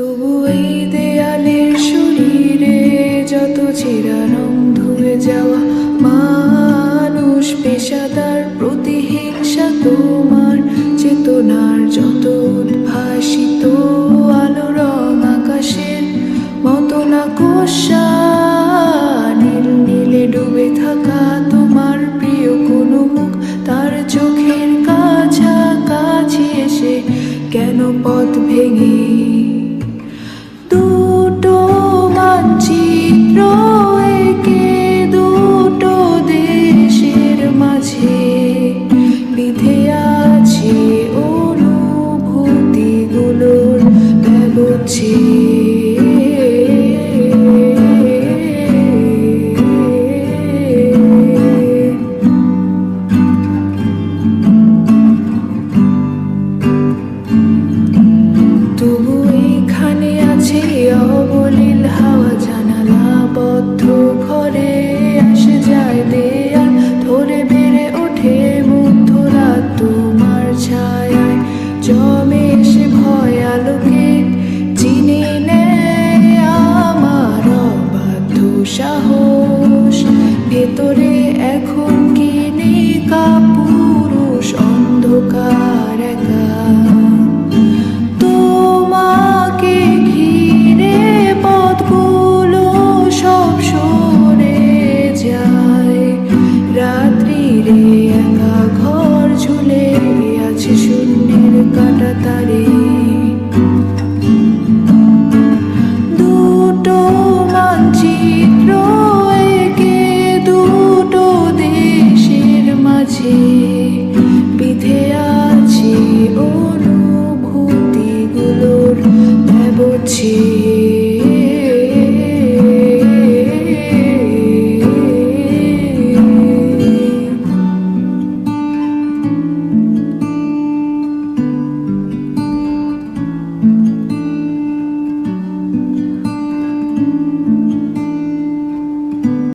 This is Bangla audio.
তবু এই দেয়ালের শরীরে যত ছেঁড়া রং ধুয়ে যাওয়া মানুষ, পেশাদার প্রতিহিংসা তোমার চেতনার যত উদ্ভাসিত আলো রং আকাশের মতো না কোষা নীল নীলে ডুবে থাকা তোমার প্রিয় কোনো মুখ তার চোখের কাছাকাছি এসে কেন পথ ভেঙে দুটো মানচিত্র এঁকে দুটো দেশের মাঝে বিধে আছে অনুভূতিগুলোর তবু এখানে আছে অবলীল হাওয়া, জানালা বদ্ধ ঘরে আসে যায় দেয়াল ধরে বেড়ে ওঠে মুগ্ধ রাত তোমার ছায়ায় জমে এসে ভয় আলোকে চিনে নেয় আমার অবাধ্য সাহস। ভেতরে এখন কি নেই কাপুরুষ অন্ধকার একা, তোমাকে ঘিরে পথগুলো সব সরে যায়। রাত্রিরে একা ঘর ঝুলে আছে শূন্যের কাঁটা তারে, দুটো মানচিত্র এঁকে দুটো দেশের মাঝে বিধে আছে অনুভূতিগুলোর ব্যবচ্ছেদ।